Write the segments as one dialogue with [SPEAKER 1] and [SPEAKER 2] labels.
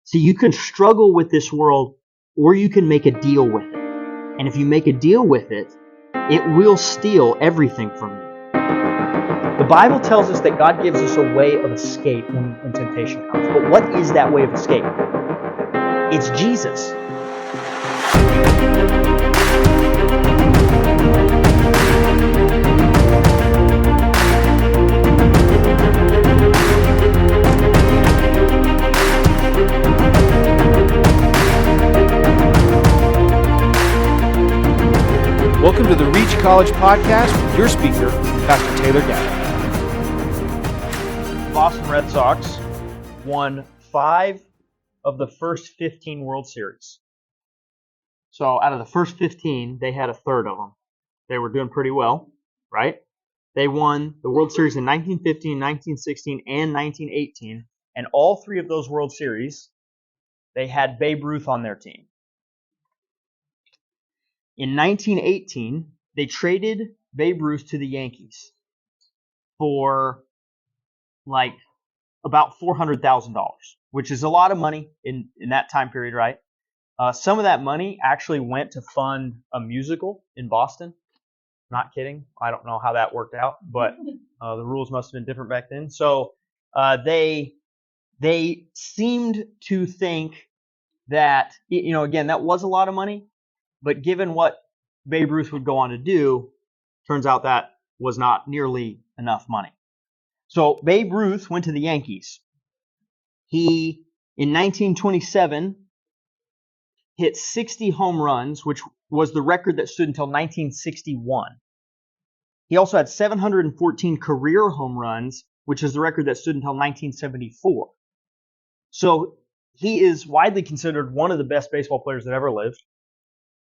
[SPEAKER 1] See, you can struggle with this world, or you can make a deal with it. And if you make a deal with it, it will steal everything from you. The Bible tells us that God gives us a way of escape when temptation comes. But what is that way of escape? It's Jesus.
[SPEAKER 2] Welcome to the Reach College Podcast with your speaker, Pastor Taylor Gabbert.
[SPEAKER 1] Boston Red Sox won 5 of the first 15 World Series. So out of the first 15, they had a third of them. They were doing pretty well, right? They won the World Series in 1915, 1916, and 1918. And all 3 of those World Series, they had Babe Ruth on their team. In 1918, they traded Babe Ruth to the Yankees for like about $400,000, which is a lot of money in that time period, right? Some of that money actually went to fund a musical in Boston. Not kidding. I don't know how that worked out, but the rules must have been different back then. So they seemed to think that, again, that was a lot of money. But given what Babe Ruth would go on to do, turns out that was not nearly enough money. So Babe Ruth went to the Yankees. He, in 1927, hit 60 home runs, which was the record that stood until 1961. He also had 714 career home runs, which is the record that stood until 1974. So he is widely considered one of the best baseball players that ever lived.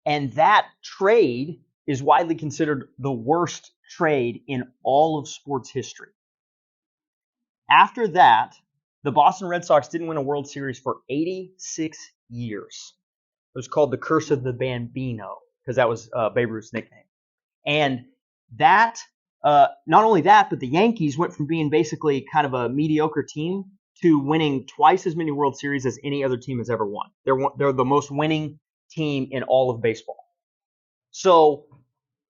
[SPEAKER 1] And that trade is widely considered the worst trade in all of sports history. After that, the Boston Red Sox didn't win a World Series for 86 years. It was called the Curse of the Bambino, because that was Babe Ruth's nickname. And that, not only that, but the Yankees went from being basically kind of a mediocre team to winning twice as many World Series as any other team has ever won. They're the most winning team in all of baseball. So,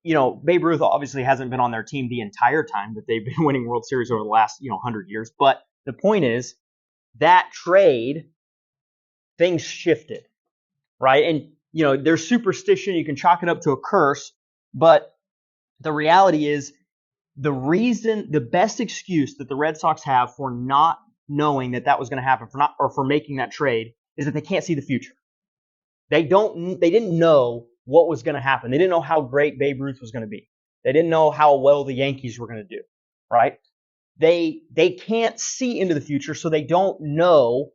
[SPEAKER 1] Babe Ruth obviously hasn't been on their team the entire time that they've been winning World Series over the last, 100 years. But the point is, that trade, things shifted, right? And, there's superstition. You can chalk it up to a curse. But the reality is, the best excuse that the Red Sox have for not knowing that was going to happen, for making that trade, is that they can't see the future. They didn't know what was going to happen. They didn't know how great Babe Ruth was going to be. They didn't know how well the Yankees were going to do, right? They can't see into the future, so they don't know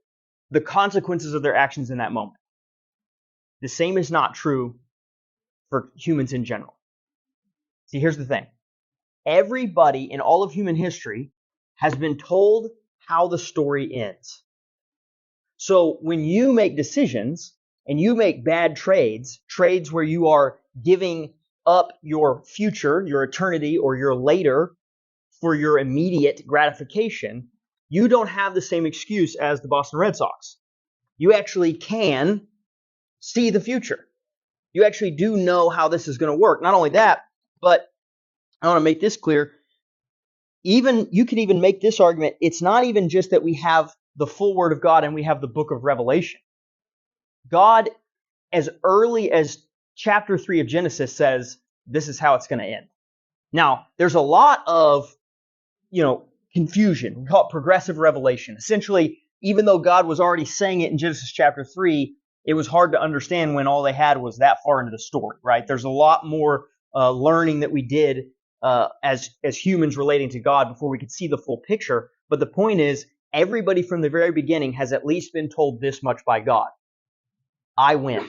[SPEAKER 1] the consequences of their actions in that moment. The same is not true for humans in general. See, here's the thing. Everybody in all of human history has been told how the story ends. So when you make decisions, and you make bad trades where you are giving up your future, your eternity, or your later for your immediate gratification, you don't have the same excuse as the Boston Red Sox. You actually can see the future. You actually do know how this is going to work. Not only that, but I want to make this clear. You can even make this argument. It's not even just that we have the full Word of God and we have the book of Revelation. God, as early as chapter 3 of Genesis, says this is how it's going to end. Now, there's a lot of, confusion. We call it progressive revelation. Essentially, even though God was already saying it in Genesis chapter 3, it was hard to understand when all they had was that far into the story, right? There's a lot more learning that we did as humans relating to God before we could see the full picture. But the point is, everybody from the very beginning has at least been told this much by God. I win.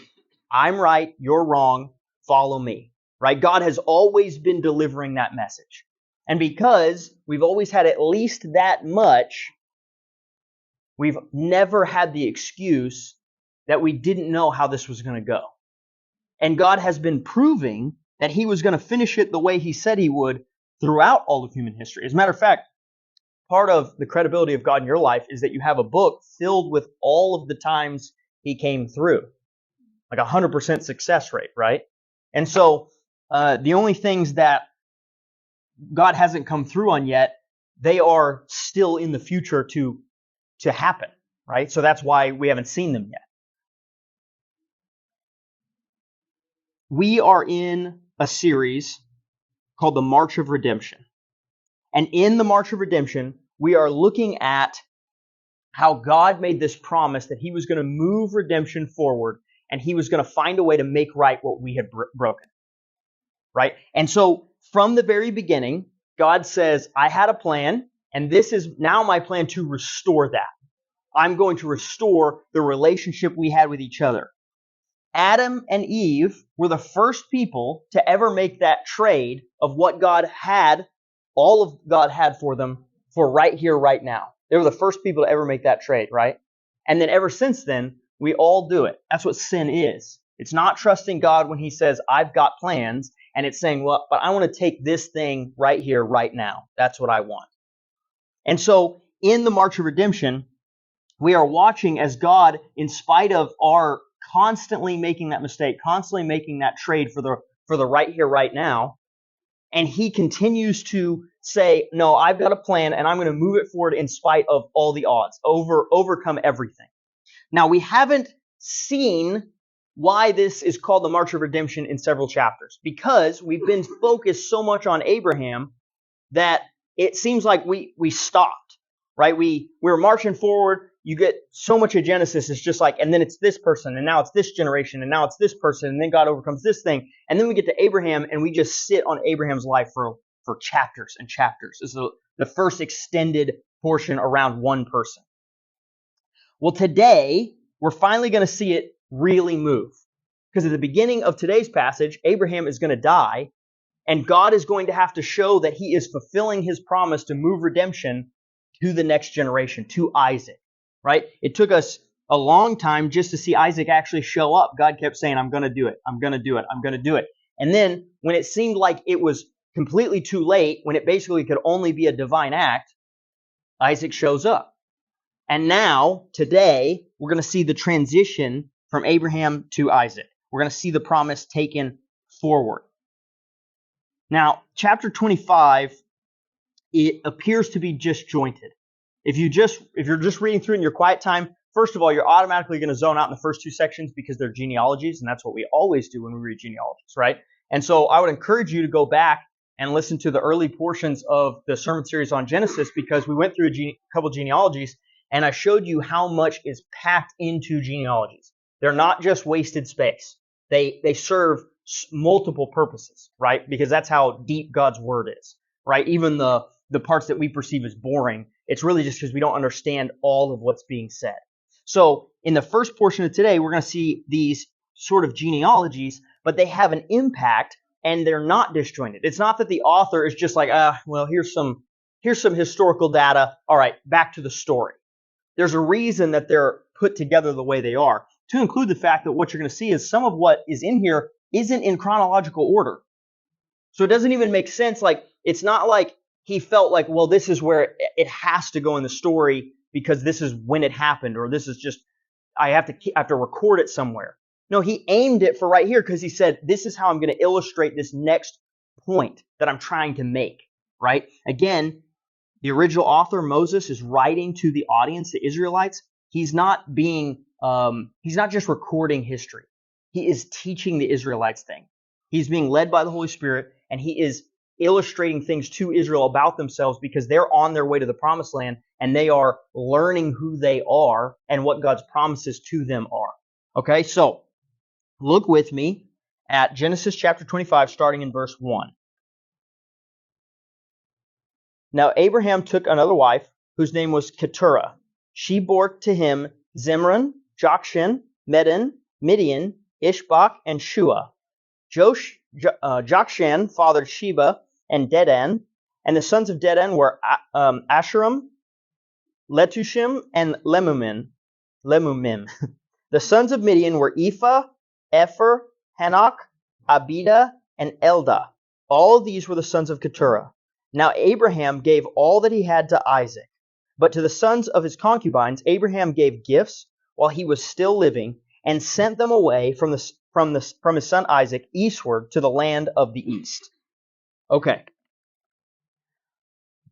[SPEAKER 1] I'm right. You're wrong. Follow me. Right? God has always been delivering that message. And because we've always had at least that much, we've never had the excuse that we didn't know how this was going to go. And God has been proving that He was going to finish it the way He said He would throughout all of human history. As a matter of fact, part of the credibility of God in your life is that you have a book filled with all of the times he came through. Like 100% success rate, right? And so the only things that God hasn't come through on yet, they are still in the future to happen, right? So that's why we haven't seen them yet. We are in a series called the March of Redemption. And in the March of Redemption, we are looking at how God made this promise that he was going to move redemption forward and he was going to find a way to make right what we had broken, right? And so from the very beginning, God says, I had a plan, and this is now my plan to restore that. I'm going to restore the relationship we had with each other. Adam and Eve were the first people to ever make that trade of what God had, all of God had for them, for right here, right now. They were the first people to ever make that trade, right? And then ever since then, we all do it. That's what sin is. It's not trusting God when he says, I've got plans, and it's saying, well, but I want to take this thing right here, right now. That's what I want. And so in the March of Redemption, we are watching as God, in spite of our constantly making that mistake, constantly making that trade for the right here, right now, and he continues to say, no, I've got a plan, and I'm going to move it forward in spite of all the odds, overcome everything. Now, we haven't seen why this is called the March of Redemption in several chapters, because we've been focused so much on Abraham that it seems like we stopped, right? We're marching forward. You get so much of Genesis. It's just like, and then it's this person, and now it's this generation, and now it's this person, and then God overcomes this thing. And then we get to Abraham, and we just sit on Abraham's life for chapters and chapters. This is the first extended portion around one person. Well, today, we're finally going to see it really move. Because at the beginning of today's passage, Abraham is going to die, and God is going to have to show that he is fulfilling his promise to move redemption to the next generation, to Isaac. Right? It took us a long time just to see Isaac actually show up. God kept saying, I'm going to do it. I'm going to do it. I'm going to do it. And then when it seemed like it was completely too late, when it basically could only be a divine act, Isaac shows up. And now, today, we're going to see the transition from Abraham to Isaac. We're going to see the promise taken forward. Now, chapter 25, it appears to be disjointed. If you're just reading through in your quiet time, first of all, you're automatically going to zone out in the first two sections because they're genealogies, and that's what we always do when we read genealogies, right? And so I would encourage you to go back and listen to the early portions of the sermon series on Genesis, because we went through a couple genealogies, and I showed you how much is packed into genealogies. They're not just wasted space. They serve multiple purposes, right? Because that's how deep God's word is, right? Even the parts that we perceive as boring, it's really just because we don't understand all of what's being said. So in the first portion of today, we're going to see these sort of genealogies, but they have an impact and they're not disjointed. It's not that the author is just like, well, here's some historical data. All right, back to the story. There's a reason that they're put together the way they are, to include the fact that what you're going to see is some of what is in here isn't in chronological order. So it doesn't even make sense. Like, it's not like he felt like, well, this is where it has to go in the story because this is when it happened, or this is just, I have to record it somewhere. No, he aimed it for right here because he said, this is how I'm going to illustrate this next point that I'm trying to make, right? Again, the original author, Moses, is writing to the audience, the Israelites. He's not just recording history. He is teaching the Israelites things. He's being led by the Holy Spirit, and he is illustrating things to Israel about themselves because they're on their way to the promised land and they are learning who they are and what God's promises to them are. Okay, so look with me at Genesis chapter 25, starting in verse 1. Now Abraham took another wife whose name was Keturah. She bore to him Zimran, Jokshan, Medan, Midian, Ishbak, and Shua. Jokshan fathered Sheba and Dedan, and the sons of Dedan were Asherim, Letushim, and Lemumim. The sons of Midian were Ephah, Epher, Hanok, Abida, and Eldah. All of these were the sons of Keturah. Now Abraham gave all that he had to Isaac, but to the sons of his concubines Abraham gave gifts while he was still living, and sent them away from his son Isaac eastward to the land of the east. Okay.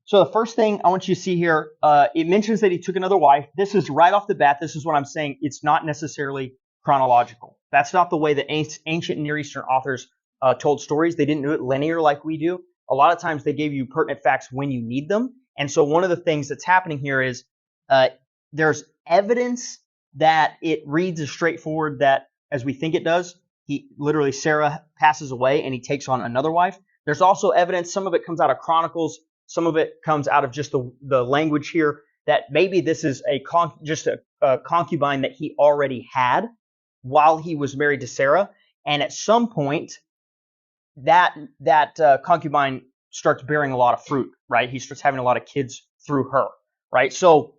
[SPEAKER 1] So the first thing I want you to see here, it mentions that he took another wife. This is right off the bat. This is what I'm saying. It's not necessarily chronological. That's not the way that ancient Near Eastern authors told stories. They didn't do it linear like we do. A lot of times they gave you pertinent facts when you need them. And so one of the things that's happening here is there's evidence that it reads as straightforward that as we think it does. Sarah passes away and he takes on another wife. There's also evidence, some of it comes out of Chronicles, some of it comes out of just the language here, that maybe this is just a concubine that he already had while he was married to Sarah. And at some point, that concubine starts bearing a lot of fruit, right? He starts having a lot of kids through her, right? So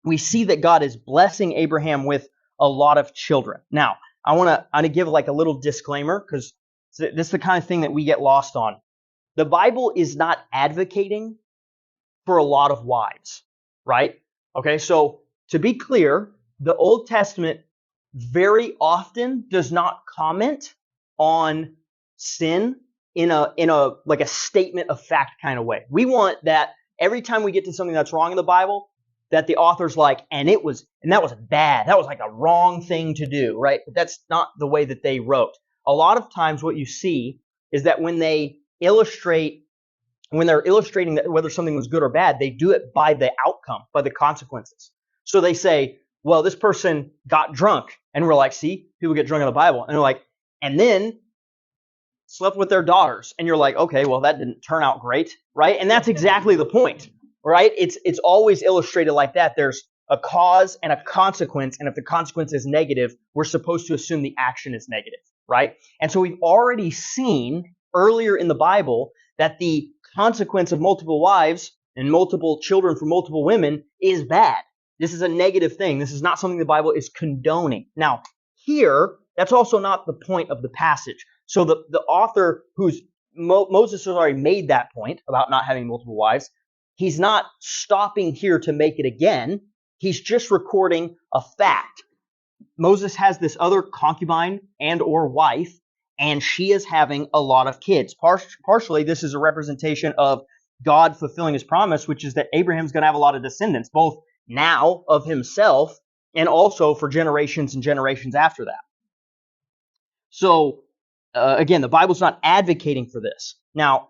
[SPEAKER 1] we see that God is blessing Abraham with a lot of children. Now, I want to give like a little disclaimer, because this is the kind of thing that we get lost on. The Bible is not advocating for a lot of wives, right? Okay, so to be clear, the Old Testament very often does not comment on sin in a like a statement of fact kind of way. We want that every time we get to something that's wrong in the Bible, that the author's like, and that was bad. That was like a wrong thing to do, right? But that's not the way that they wrote. A lot of times what you see is that when they're illustrating that whether something was good or bad, they do it by the outcome, by the consequences. So they say, well, this person got drunk. And we're like, see, people get drunk in the Bible. And they're like, and then slept with their daughters. And you're like, okay, well, that didn't turn out great, right? And that's exactly the point, right? It's always illustrated like that. There's a cause and a consequence. And if the consequence is negative, we're supposed to assume the action is negative, right? And so we've already seen earlier in the Bible that the consequence of multiple wives and multiple children from multiple women is bad. This is a negative thing. This is not something the Bible is condoning. Now, here, that's also not the point of the passage. So the author Moses has already made that point about not having multiple wives. He's not stopping here to make it again. He's just recording a fact. Moses has this other concubine and or wife, and she is having a lot of kids. Partially, this is a representation of God fulfilling his promise, which is that Abraham's going to have a lot of descendants, both now of himself and also for generations and generations after that. So, again, the Bible's not advocating for this. Now,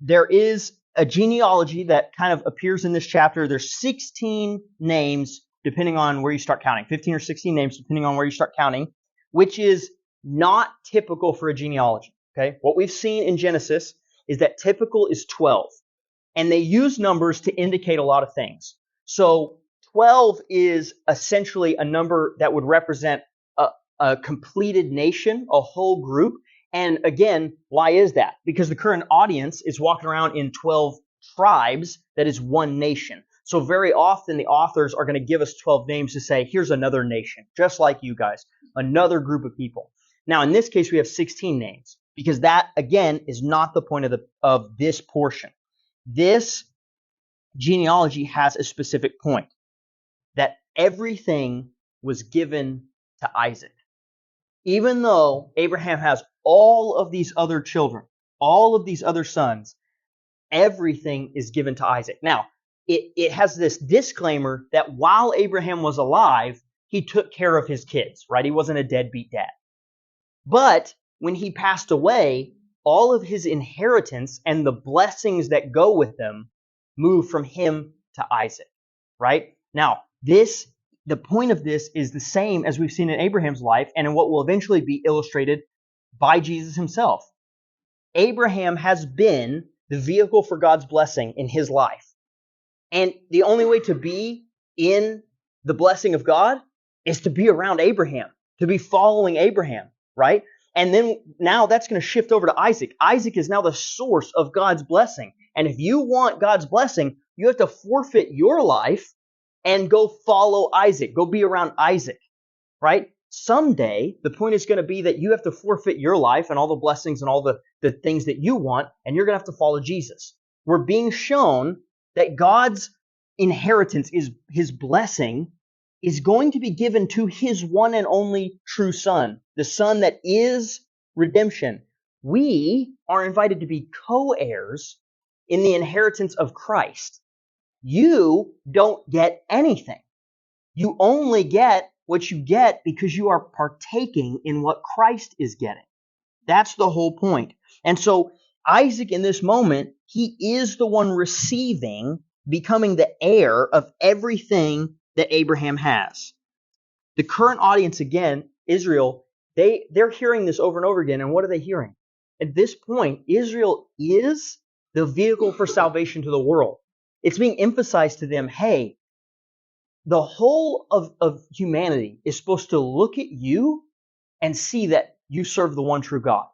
[SPEAKER 1] there is a genealogy that kind of appears in this chapter. There's 16 names, depending on where you start counting. 15 or 16 names, depending on where you start counting, which is not typical for a genealogy. Okay, what we've seen in Genesis is that typical is 12, and they use numbers to indicate a lot of things. So 12 is essentially a number that would represent a completed nation, a whole group. And again, why is that? Because the current audience is walking around in 12 tribes that is one nation. So very often the authors are going to give us 12 names to say, here's another nation, just like you guys, another group of people. Now, in this case, we have 16 names, because that, again, is not the point of this portion. This genealogy has a specific point, that everything was given to Isaac. Even though Abraham has all of these other children, all of these other sons, everything is given to Isaac. Now, it has this disclaimer that while Abraham was alive, he took care of his kids, right? He wasn't a deadbeat dad. But when he passed away, all of his inheritance and the blessings that go with them moved from him to Isaac, right? Now, the point of this is the same as we've seen in Abraham's life and in what will eventually be illustrated by Jesus himself. Abraham has been the vehicle for God's blessing in his life. And the only way to be in the blessing of God is to be around Abraham, to be following Abraham, right? And then now that's going to shift over to Isaac. Isaac is now the source of God's blessing. And if you want God's blessing, you have to forfeit your life and go follow Isaac. Go be around Isaac, right? Someday, the point is going to be that you have to forfeit your life and all the blessings and all the things that you want, and you're going to have to follow Jesus. we're being shown that God's inheritance, is his blessing, is going to be given to his one and only true Son, the Son that is redemption. We are invited to be co-heirs in the inheritance of Christ. You don't get anything. You only get what you get because you are partaking in what Christ is getting. That's the whole point. And so Isaac in this moment, he is the one receiving, becoming the heir of everything that Abraham has. The current audience, again, Israel, they're hearing this over and over again. And what are they hearing? At this point, Israel is the vehicle for salvation to the world. It's being emphasized to them, hey, the whole of humanity is supposed to look at you and see that you serve the one true God.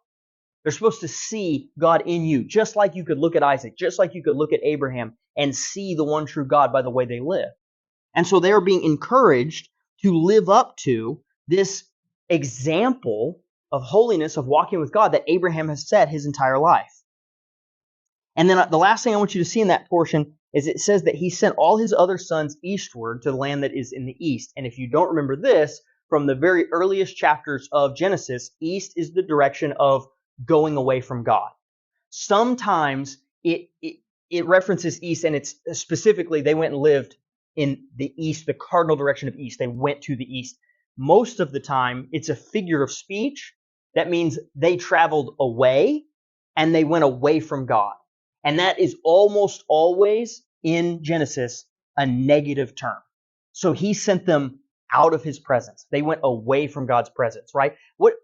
[SPEAKER 1] They're supposed to see God in you, just like you could look at Isaac, just like you could look at Abraham and see the one true God by the way they live. And so they are being encouraged to live up to this example of holiness, of walking with God that Abraham has set his entire life. And then the last thing I want you to see in that portion is it says that he sent all his other sons eastward to the land that is in the east. And if you don't remember this, from the very earliest chapters of Genesis, east is the direction of going away from God. Sometimes it references east, and it's specifically they went and lived in the east, the cardinal direction of east. They went to the east. Most of the time, it's a figure of speech. That means they traveled away and they went away from God. And that is almost always in Genesis a negative term. So he sent them out of his presence. They went away from God's presence, right?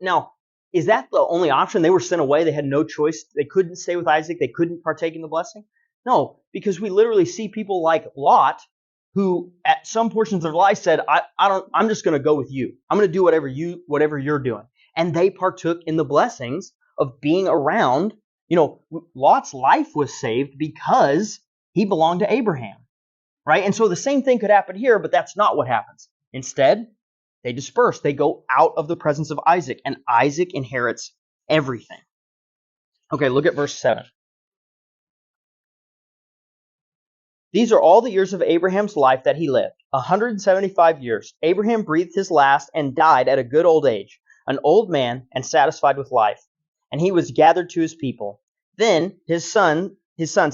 [SPEAKER 1] Now, is that the only option? They were sent away. They had no choice. They couldn't stay with Isaac. They couldn't partake in the blessing. No, because we literally see people like Lot, who at some portions of their life said, I'm just going to go with you. I'm going to do whatever you're doing. And they partook in the blessings of being around. Lot's life was saved because he belonged to Abraham, right? And so the same thing could happen here, but that's not what happens. Instead, they disperse. They go out of the presence of Isaac, and Isaac inherits everything. Okay, look at verse 7. These are all the years of Abraham's life that he lived, 175 years. Abraham breathed his last and died at a good old age, an old man and satisfied with life. And he was gathered to his people. Then his sons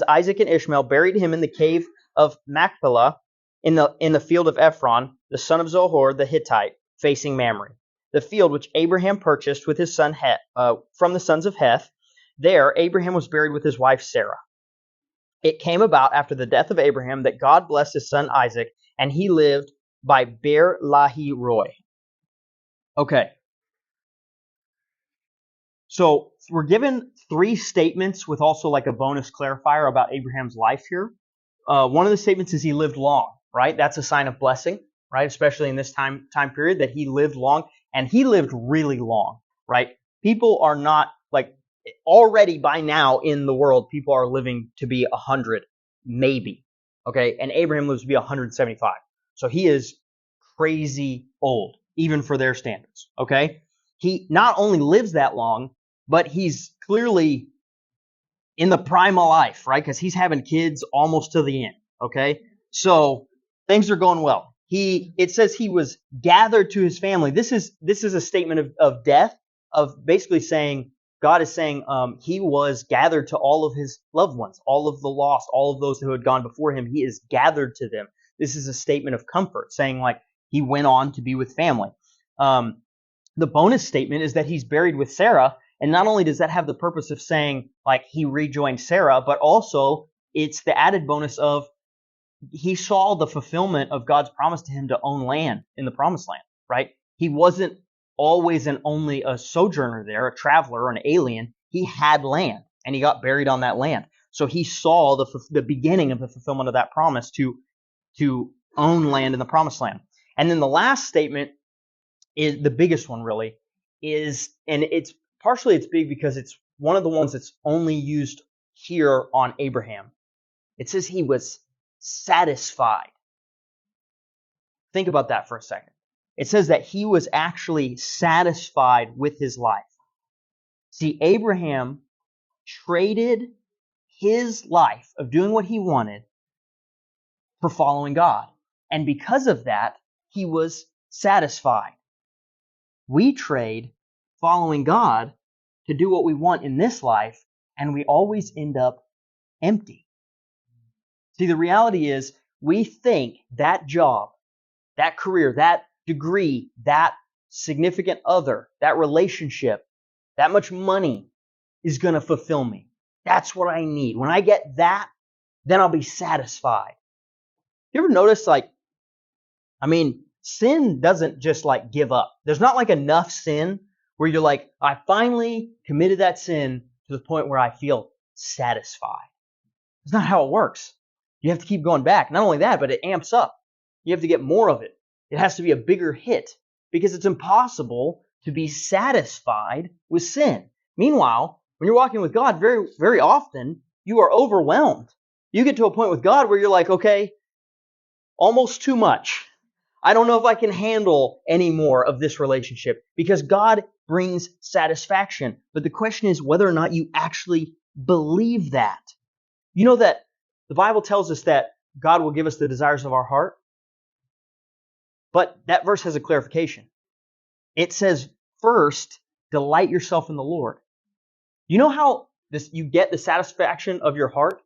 [SPEAKER 1] Isaac and Ishmael buried him in the cave of Machpelah in the field of Ephron, the son of Zohar the Hittite, facing Mamre, the field which Abraham purchased with his son from the sons of Heth. There Abraham was buried with his wife Sarah. It came about after the death of Abraham that God blessed his son Isaac, and he lived by Beer Lahi Roy. Okay. So we're given 3 statements with also like a bonus clarifier about Abraham's life here. One of the statements is he lived long, right? That's a sign of blessing, right? Especially in this time period that he lived long, and he lived really long, right? People are not like already by now in the world, people are living to be 100, maybe, okay? And Abraham lives to be 175. So he is crazy old, even for their standards, okay? He not only lives that long, but he's clearly in the prime of life, right? Because he's having kids almost to the end, okay? So things are going well. It says he was gathered to his family. This is a statement of death, of basically saying, God is saying he was gathered to all of his loved ones, all of the lost, all of those who had gone before him. He is gathered to them. This is a statement of comfort, saying like he went on to be with family. The bonus statement is that he's buried with Sarah. And not only does that have the purpose of saying like he rejoined Sarah, but also it's the added bonus of he saw the fulfillment of God's promise to him to own land in the promised land, right? He wasn't always and only a sojourner there, a traveler or an alien. He had land, and he got buried on that land. So he saw the beginning of the fulfillment of that promise to own land in the promised land. And then the last statement is the biggest one, really, and it's big because it's one of the ones that's only used here on Abraham. It says he was satisfied. Think about that for a second. It says that he was actually satisfied with his life. See, Abraham traded his life of doing what he wanted for following God. And because of that, he was satisfied. We trade following God to do what we want in this life, and we always end up empty. See, the reality is we think that job, that career, that degree, that significant other, that relationship, that much money is going to fulfill me. That's what I need. When I get that, then I'll be satisfied. You ever notice, sin doesn't just give up. There's not enough sin where you're I finally committed that sin to the point where I feel satisfied. It's not how it works. You have to keep going back. Not only that, but it amps up. You have to get more of it. It has to be a bigger hit because it's impossible to be satisfied with sin. Meanwhile, when you're walking with God, very, very often, you are overwhelmed. You get to a point with God where you're okay, almost too much. I don't know if I can handle any more of this relationship because God brings satisfaction. But the question is whether or not you actually believe that. You know that the Bible tells us that God will give us the desires of our heart. But that verse has a clarification. It says, first, delight yourself in the Lord. You know how you get the satisfaction of your heart?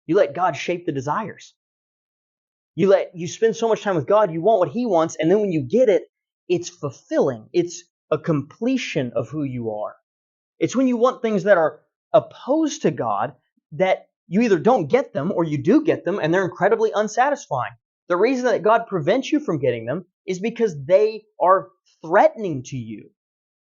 [SPEAKER 1] You let God shape the desires. You spend so much time with God, you want what He wants, and then when you get it, it's fulfilling. It's a completion of who you are. It's when you want things that are opposed to God that you either don't get them or you do get them, and they're incredibly unsatisfying. The reason that God prevents you from getting them is because they are threatening to you.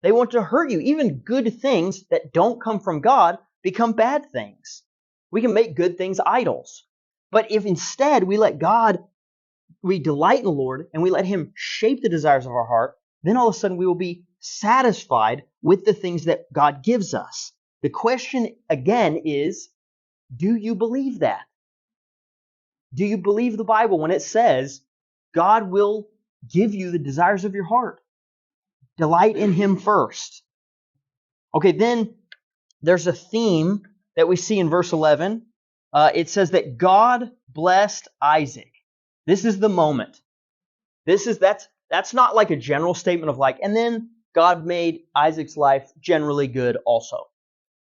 [SPEAKER 1] They want to hurt you. Even good things that don't come from God become bad things. We can make good things idols. But if instead we delight in the Lord and we let Him shape the desires of our heart, then all of a sudden we will be satisfied with the things that God gives us. The question again is, do you believe that? Do you believe the Bible when it says God will give you the desires of your heart? Delight in Him first. Okay, then there's a theme that we see in verse 11. It says that God blessed Isaac. This is the moment. That's not a general statement of and then God made Isaac's life generally good also.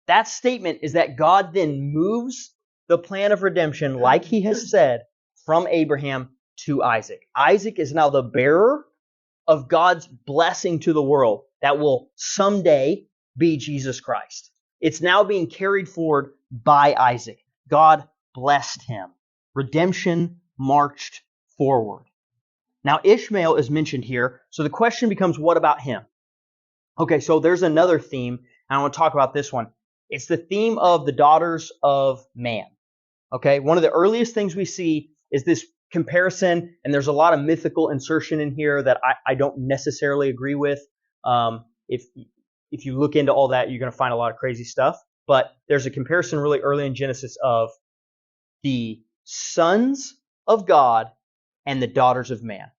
[SPEAKER 1] That statement is that God then moves the plan of redemption, like He has said, from Abraham to Isaac. Isaac is now the bearer of God's blessing to the world that will someday be Jesus Christ. It's now being carried forward by Isaac. God blessed him. Redemption marched forward. Now Ishmael is mentioned here, so the question becomes, what about him? Okay, so there's another theme, and I want to talk about this one. It's the theme of the daughters of man. Okay, one of the earliest things we see is this comparison, and there's a lot of mythical insertion in here that I don't necessarily agree with. If you look into all that, you're going to find a lot of crazy stuff. But there's a comparison really early in Genesis of the sons of God and the daughters of man.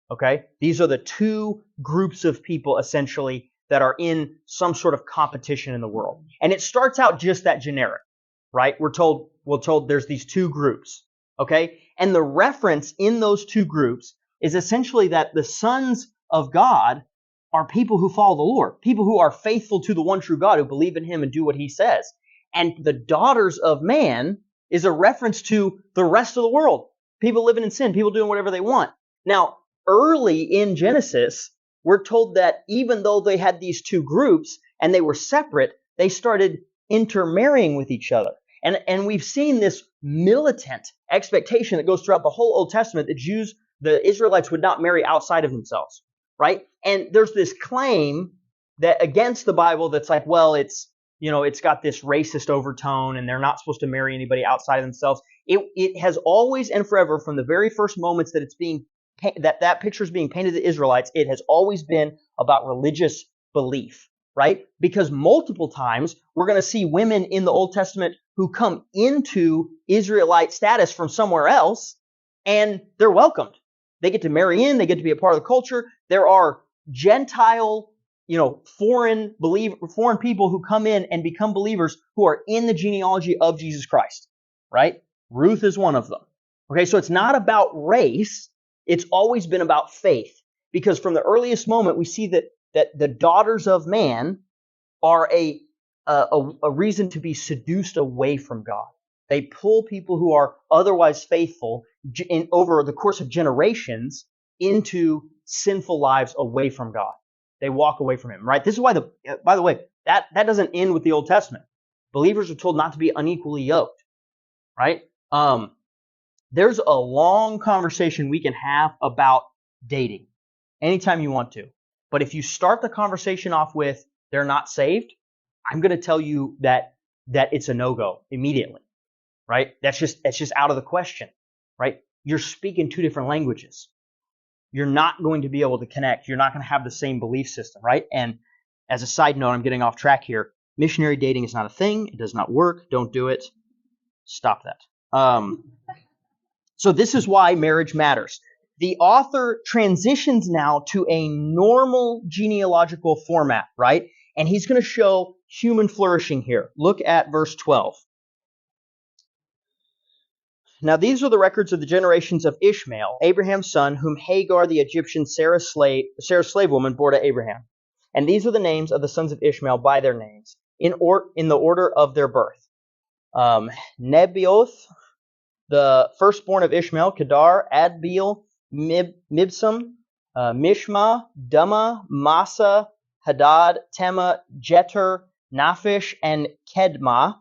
[SPEAKER 1] Okay? These are the two groups of people, essentially, that are in some sort of competition in the world. And it starts out just that generic, right? We're told there's these two groups. Okay? And the reference in those two groups is essentially that the sons of God are people who follow the Lord, people who are faithful to the one true God, who believe in Him and do what He says. And the daughters of man is a reference to the rest of the world, people living in sin, people doing whatever they want. Now, early in Genesis, we're told that even though they had these two groups and they were separate, they started intermarrying with each other. And we've seen this militant expectation that goes throughout the whole Old Testament that the Israelites would not marry outside of themselves, right? And there's this claim that against the Bible that's it's got this racist overtone and they're not supposed to marry anybody outside of themselves. It has always and forever, from the very first moments that it's being that picture is being painted to the Israelites, it has always been about religious belief, right? Because multiple times we're going to see women in the Old Testament who come into Israelite status from somewhere else, and they're welcomed. They get to marry in, they get to be a part of the culture. There are Gentile foreign people who come in and become believers who are in the genealogy of Jesus Christ, right? Ruth is one of them. Okay, so it's not about race. It's always been about faith, because from the earliest moment we see that the daughters of man are a reason to be seduced away from God. They pull people who are otherwise faithful over the course of generations into sinful lives away from God. They walk away from Him, right? This is why by the way, that doesn't end with the Old Testament. Believers are told not to be unequally yoked, right? There's a long conversation we can have about dating anytime you want to. But if you start the conversation off with they're not saved, I'm going to tell you that it's a no-go immediately, right? That's just out of the question, right? You're speaking two different languages. You're not going to be able to connect. You're not going to have the same belief system, right? And as a side note, I'm getting off track here. Missionary dating is not a thing. It does not work. Don't do it. Stop that. So this is why marriage matters. The author transitions now to a normal genealogical format, right? And he's going to show human flourishing here. Look at verse 12. Now these are the records of the generations of Ishmael, Abraham's son, whom Hagar the Egyptian Sarah's slave woman bore to Abraham. And these are the names of the sons of Ishmael by their names, in the order of their birth. Nebaioth, the firstborn of Ishmael, Kedar, Adbeel, Mibsam, Mishma, Duma, Massa, Hadad, Tema, Jeter, Naphish, and Kedma.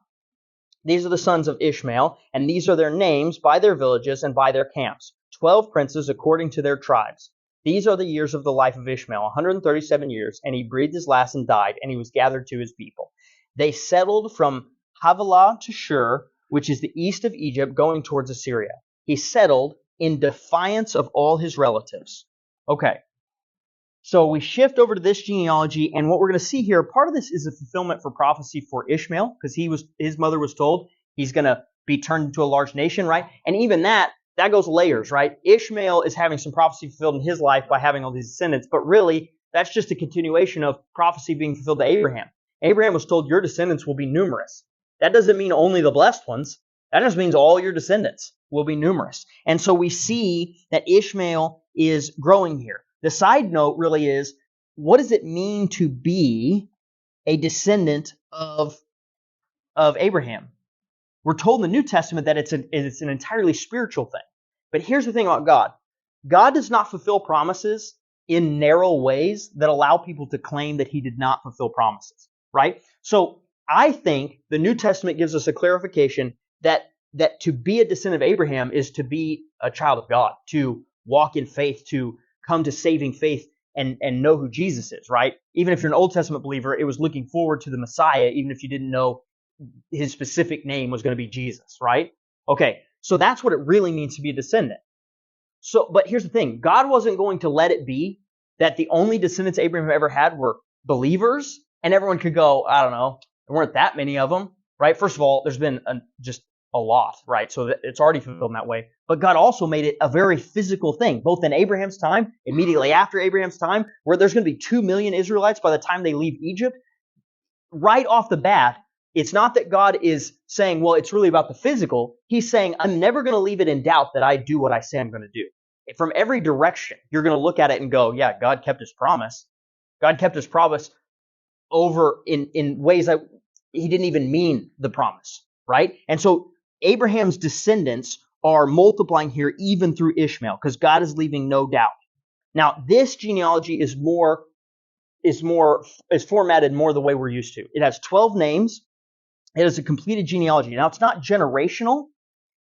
[SPEAKER 1] These are the sons of Ishmael, and these are their names by their villages and by their camps. 12 princes according to their tribes. These are the years of the life of Ishmael, 137 years, and he breathed his last and died, and he was gathered to his people. They settled from Havilah to Shur, which is the east of Egypt, going towards Assyria. He settled in defiance of all his relatives. Okay, so we shift over to this genealogy, and what we're going to see here, part of this is a fulfillment for prophecy for Ishmael, because his mother was told he's going to be turned into a large nation, right? And even that goes layers, right? Ishmael is having some prophecy fulfilled in his life by having all these descendants, but really, that's just a continuation of prophecy being fulfilled to Abraham. Abraham was told your descendants will be numerous. That doesn't mean only the blessed ones. That just means all your descendants will be numerous. And so we see that Ishmael is growing here. The side note really is, what does it mean to be a descendant of Abraham? We're told in the New Testament that it's an entirely spiritual thing. But here's the thing about God. God does not fulfill promises in narrow ways that allow people to claim that He did not fulfill promises, right? So I think the New Testament gives us a clarification that to be a descendant of Abraham is to be a child of God, to walk in faith, to come to saving faith and know who Jesus is, right? Even if you're an Old Testament believer, it was looking forward to the Messiah, even if you didn't know his specific name was going to be Jesus, right? Okay, so that's what it really means to be a descendant. So, but here's the thing. God wasn't going to let it be that the only descendants Abraham ever had were believers, and everyone could go, I don't know, there weren't that many of them, right? First of all, there's been just a lot, right? So it's already fulfilled in that way. But God also made it a very physical thing, both in Abraham's time, immediately after Abraham's time, where there's going to be 2 million Israelites by the time they leave Egypt. Right off the bat, it's not that God is saying, well, it's really about the physical. He's saying, I'm never going to leave it in doubt that I do what I say I'm going to do. From every direction, you're going to look at it and go, yeah, God kept His promise. God kept His promise over in ways that He didn't even mean the promise, right? And so Abraham's descendants are multiplying here even through Ishmael, because God is leaving no doubt. Now, this genealogy is formatted more the way we're used to. It has 12 names. It is a completed genealogy. Now, it's not generational.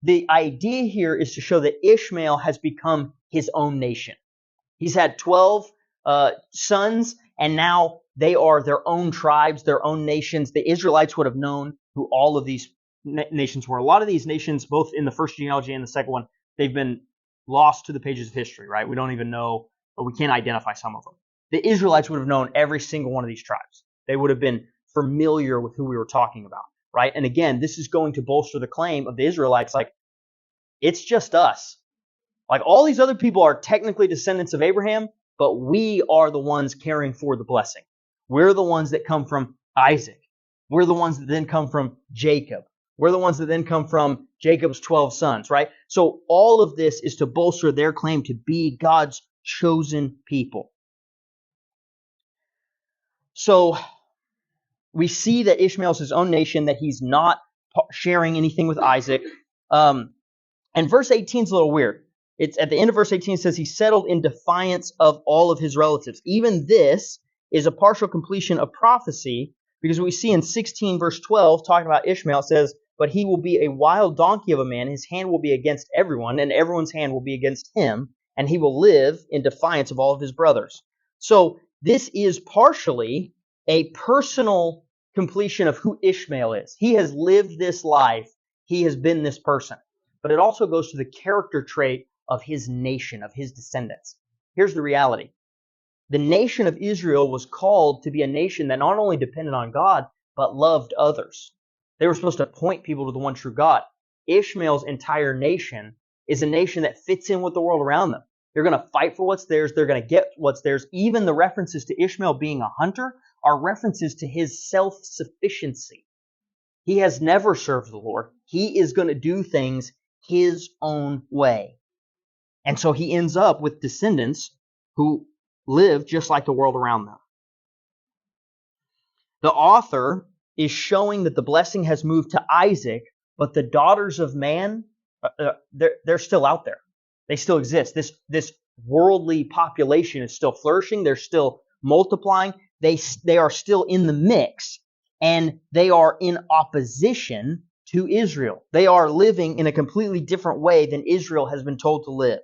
[SPEAKER 1] The idea here is to show that Ishmael has become his own nation. He's had 12 sons, and now they are their own tribes, their own nations. The Israelites would have known who all of these nations were. A lot of these nations, both in the first genealogy and the second one, they've been lost to the pages of history, right? We don't even know, but we can't identify some of them. The Israelites would have known every single one of these tribes. They would have been familiar with who we were talking about, right? And again, this is going to bolster the claim of the Israelites, like, it's just us. Like, all these other people are technically descendants of Abraham, but we are the ones carrying forward the blessing. We're the ones that come from Isaac. We're the ones that then come from Jacob. We're the ones that then come from Jacob's 12 sons, right? So all of this is to bolster their claim to be God's chosen people. So we see that Ishmael's his own nation, that he's not sharing anything with Isaac. And verse 18 is a little weird. It's at the end of verse 18, it says he settled in defiance of all of his relatives. Even this is a partial completion of prophecy, because we see in 16 verse 12, talking about Ishmael, it says, but he will be a wild donkey of a man. His hand will be against everyone, and everyone's hand will be against him, and he will live in defiance of all of his brothers. So this is partially a personal completion of who Ishmael is. He has lived this life. He has been this person. But it also goes to the character trait of his nation, of his descendants. Here's the reality. The nation of Israel was called to be a nation that not only depended on God, but loved others. They were supposed to point people to the one true God. Ishmael's entire nation is a nation that fits in with the world around them. They're going to fight for what's theirs. They're going to get what's theirs. Even the references to Ishmael being a hunter are references to his self-sufficiency. He has never served the Lord. He is going to do things his own way. And so he ends up with descendants who live just like the world around them. The author is showing that the blessing has moved to Isaac, but the daughters of man, they're still out there. They still exist. This worldly population is still flourishing. They're still multiplying. They are still in the mix, and they are in opposition to Israel. They are living in a completely different way than Israel has been told to live.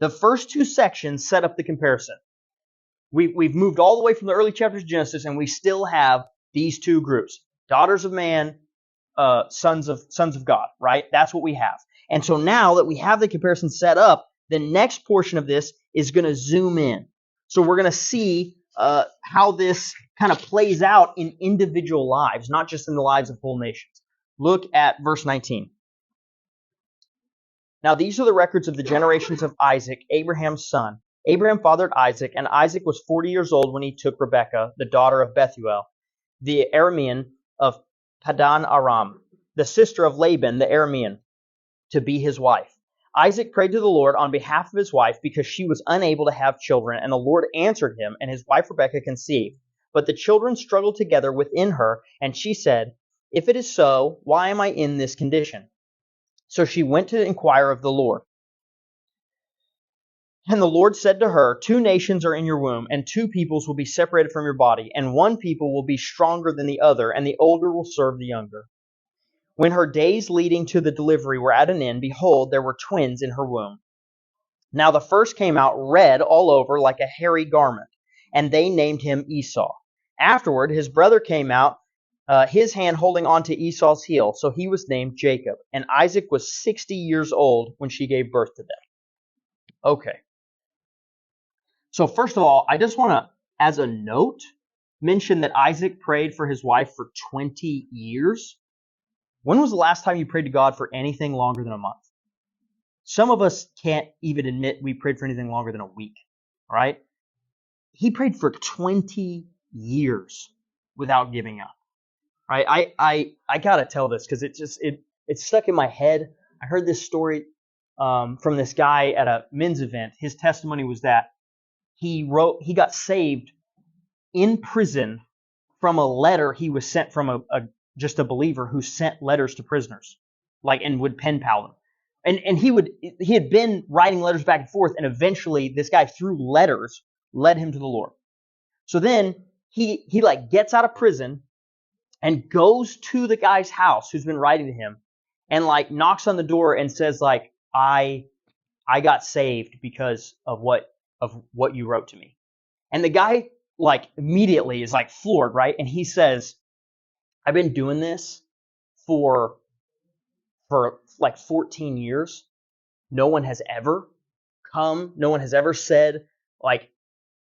[SPEAKER 1] The first two sections set up the comparison. We've moved all the way from the early chapters of Genesis, and we still have these two groups. Daughters of man, sons of God, right? That's what we have. And so now that we have the comparison set up, the next portion of this is going to zoom in. So we're going to see how this kind of plays out in individual lives, not just in the lives of whole nations. Look at verse 19. Now these are the records of the generations of Isaac, Abraham's son. Abraham fathered Isaac, and Isaac was 40 years old when he took Rebekah, the daughter of Bethuel, the Aramean of Padan Aram, the sister of Laban, the Aramean, to be his wife. Isaac prayed to the Lord on behalf of his wife because she was unable to have children, and the Lord answered him, and his wife Rebekah conceived. But the children struggled together within her, and she said, "If it is so, why am I in this condition?" So she went to inquire of the Lord. And the Lord said to her, "Two nations are in your womb, and two peoples will be separated from your body, and one people will be stronger than the other, and the older will serve the younger." When her days leading to the delivery were at an end, behold, there were twins in her womb. Now the first came out red all over like a hairy garment, and they named him Esau. Afterward, his brother came out, his hand holding on to Esau's heel, so he was named Jacob. And Isaac was 60 years old when she gave birth to them. Okay. So first of all, I just want to, as a note, mention that Isaac prayed for his wife for 20 years. When was the last time you prayed to God for anything longer than a month? Some of us can't even admit we prayed for anything longer than a week, right? He prayed for 20 years without giving up, right? I gotta tell this because it's stuck in my head. I heard this story from this guy at a men's event. His testimony was that he got saved in prison from a letter he was sent from just a believer who sent letters to prisoners, and would pen pal them. And he had been writing letters back and forth, and eventually this guy through letters led him to the Lord. So then he gets out of prison and goes to the guy's house who's been writing to him, and knocks on the door and says I got saved because of what you wrote to me. And the guy immediately is floored, right? And he says, "I've been doing this for 14 years. No one has ever come. No one has ever said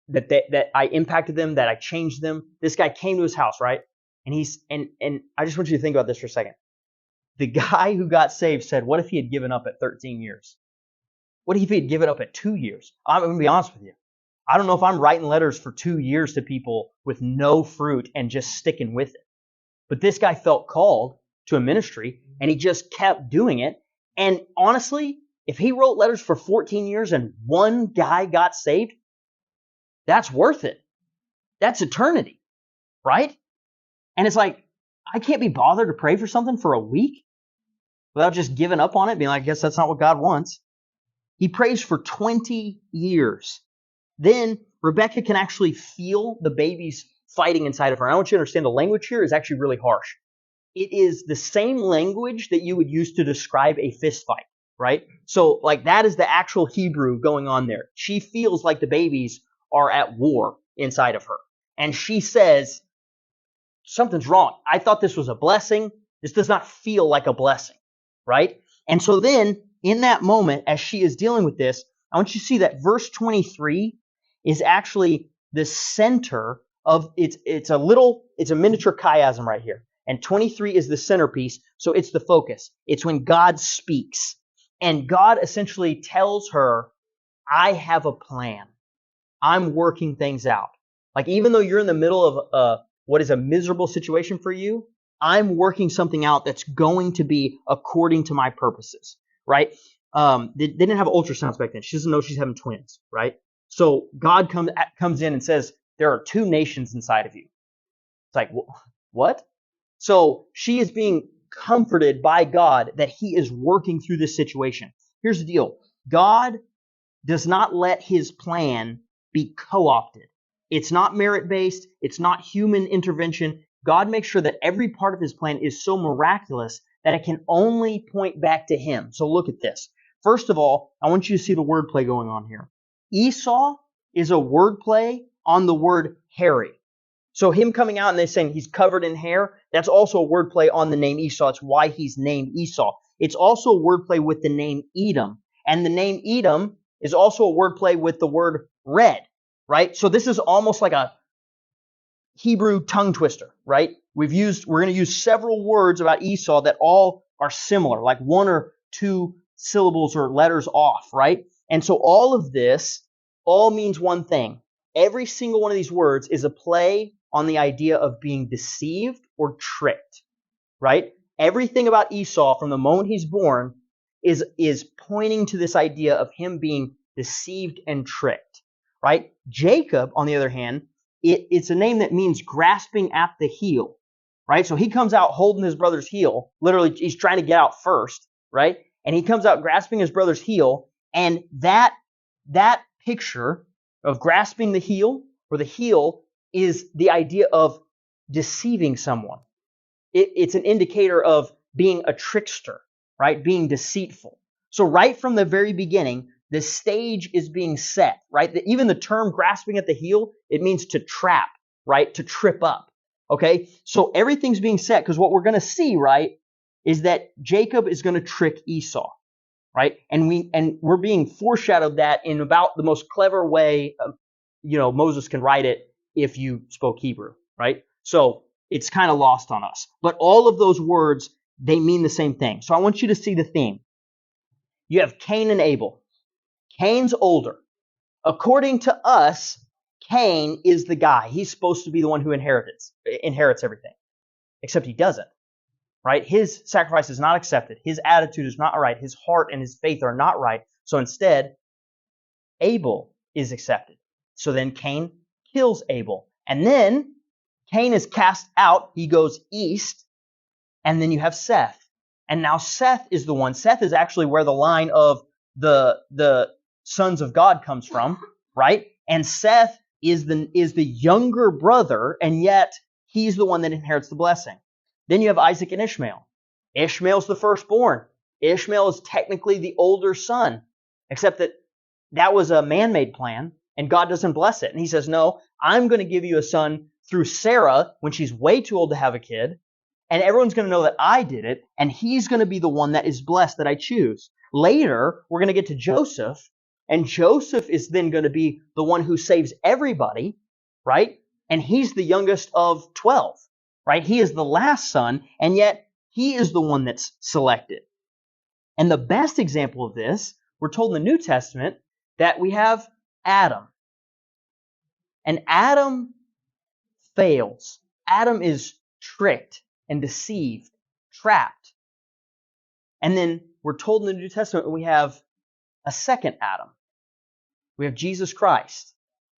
[SPEAKER 1] that I impacted them, that I changed them." This guy came to his house, right? And I just want you to think about this for a second. The guy who got saved said, what if he had given up at 13 years? What if he had given up at 2 years? I'm going to be honest with you. I don't know if I'm writing letters for 2 years to people with no fruit and just sticking with it. But this guy felt called to a ministry, and he just kept doing it. And honestly, if he wrote letters for 14 years and one guy got saved, that's worth it. That's eternity, right? And it's like, I can't be bothered to pray for something for a week without just giving up on it, being like, I guess that's not what God wants. He prays for 20 years. Then Rebecca can actually feel the babies fighting inside of her. And I want you to understand the language here is actually really harsh. It is the same language that you would use to describe a fist fight, right? So like that is the actual Hebrew going on there. She feels like the babies are at war inside of her. And she says, something's wrong. I thought this was a blessing. This does not feel like a blessing, right? And so then in that moment, as she is dealing with this, I want you to see that verse 23 is actually the center of it's a miniature chiasm right here. And 23 is the centerpiece, so it's the focus. It's when God speaks. And God essentially tells her, I have a plan. I'm working things out. Like even though you're in the middle of what is a miserable situation for you, I'm working something out that's going to be according to my purposes, right? They didn't have ultrasounds back then. She doesn't know she's having twins, right? So God comes in and says, there are 2 nations inside of you. It's like, what? So she is being comforted by God that he is working through this situation. Here's the deal. God does not let his plan be co-opted. It's not merit-based. It's not human intervention. God makes sure that every part of his plan is so miraculous that it can only point back to him. So look at this. First of all, I want you to see the wordplay going on here. Esau is a wordplay on the word hairy. So him coming out and they're saying he's covered in hair, that's also a wordplay on the name Esau. It's why he's named Esau. It's also a wordplay with the name Edom. And the name Edom is also a wordplay with the word red, right? So this is almost like a Hebrew tongue twister, right? We're going to use several words about Esau that all are similar, like 1 or 2 syllables or letters off, right? And so all of this all means one thing. Every single one of these words is a play on the idea of being deceived or tricked, right? Everything about Esau from the moment he's born is pointing to this idea of him being deceived and tricked, right? Jacob, on the other hand, it's a name that means grasping at the heel, right? So he comes out holding his brother's heel. Literally, he's trying to get out first, right? And he comes out grasping his brother's heel. And that picture of grasping the heel or the heel is the idea of deceiving someone. It's an indicator of being a trickster, right? Being deceitful. So right from the very beginning, the stage is being set, right? Even the term grasping at the heel, it means to trap, right? To trip up, okay? So everything's being set because what we're going to see, right, is that Jacob is going to trick Esau, right? And we're being foreshadowed that in about the most clever way, Moses can write it if you spoke Hebrew, right? So it's kind of lost on us. But all of those words, they mean the same thing. So I want you to see the theme. You have Cain and Abel. Cain's older. According to us, Cain is the guy. He's supposed to be the one who inherits everything. Except he doesn't, right? His sacrifice is not accepted. His attitude is not right. His heart and his faith are not right. So instead, Abel is accepted. So then Cain kills Abel. And then Cain is cast out. He goes east. And then you have Seth. And now Seth is the one. Seth is actually where the line of the sons of God comes from, right? And Seth is the younger brother, and yet he's the one that inherits the blessing. Then you have Isaac and Ishmael. Ishmael's the firstborn. Ishmael is technically the older son, except that was a man-made plan, and God doesn't bless it. And he says, no, I'm going to give you a son through Sarah when she's way too old to have a kid, and everyone's going to know that I did it, and he's going to be the one that is blessed that I choose. Later, we're going to get to Joseph, and Joseph is then going to be the one who saves everybody, right? And he's the youngest of 12, right? He is the last son, and yet he is the one that's selected. And the best example of this, we're told in the New Testament that we have Adam. And Adam fails. Adam is tricked and deceived, trapped. And then we're told in the New Testament we have a second Adam. We have Jesus Christ.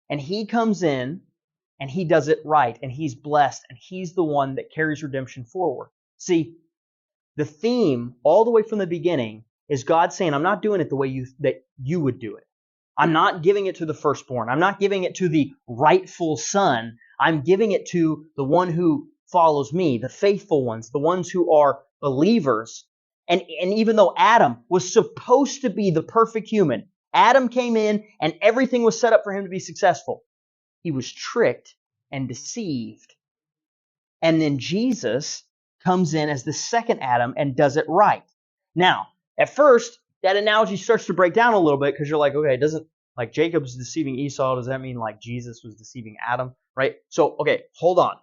[SPEAKER 1] And he comes in and he does it right, and he's blessed, and he's the one that carries redemption forward. See, the theme all the way from the beginning is God saying, I'm not doing it the way that you would do it. I'm not giving it to the firstborn. I'm not giving it to the rightful son. I'm giving it to the one who follows me, the faithful ones, the ones who are believers. And even though Adam was supposed to be the perfect human, Adam came in and everything was set up for him to be successful. He was tricked and deceived. And then Jesus comes in as the second Adam and does it right. Now, at first, that analogy starts to break down a little bit because you're like, okay, it doesn't, like Jacob's deceiving Esau, does that mean like Jesus was deceiving Adam, right? So, okay, hold on.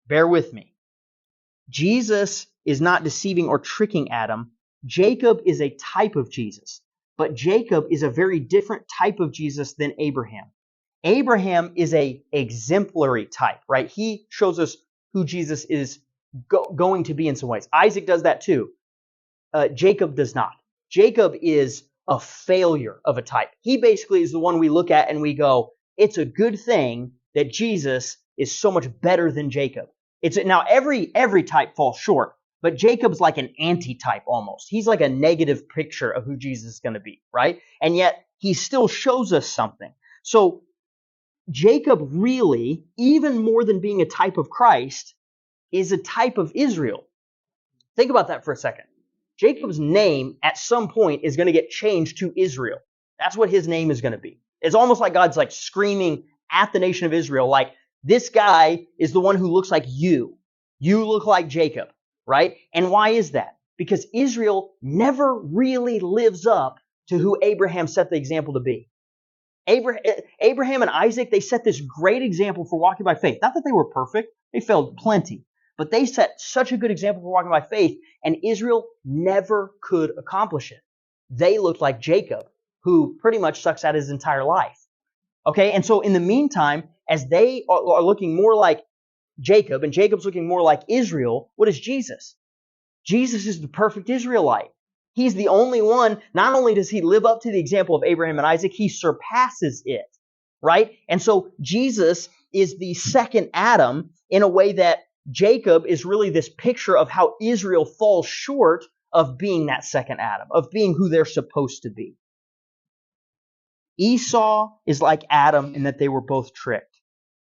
[SPEAKER 1] Bear with me. Jesus is not deceiving or tricking Adam. Jacob is a type of Jesus, but Jacob is a very different type of Jesus than Abraham. Abraham is a exemplary type, right? He shows us who Jesus is going to be in some ways. Isaac does that too. Jacob does not. Jacob is a failure of a type. He basically is the one we look at and we go, it's a good thing that Jesus is so much better than Jacob. Now every type falls short, but Jacob's like an anti-type almost. He's like a negative picture of who Jesus is going to be, right? And yet he still shows us something. So Jacob really, even more than being a type of Christ, is a type of Israel. Think about that for a second. Jacob's name at some point is going to get changed to Israel. That's what his name is going to be. It's almost like God's like screaming at the nation of Israel, like, this guy is the one who looks like you. You look like Jacob, right? And why is that? Because Israel never really lives up to who Abraham set the example to be. Abraham and Isaac, they set this great example for walking by faith. Not that they were perfect. They failed plenty. But they set such a good example for walking by faith, and Israel never could accomplish it. They looked like Jacob, who pretty much sucks at his entire life. Okay, and so in the meantime, as they are looking more like Jacob, and Jacob's looking more like Israel, what is Jesus? Jesus is the perfect Israelite. He's the only one. Not only does he live up to the example of Abraham and Isaac, he surpasses it, right? And so Jesus is the second Adam in a way that Jacob is really this picture of how Israel falls short of being that second Adam, of being who they're supposed to be. Esau is like Adam in that they were both tricked.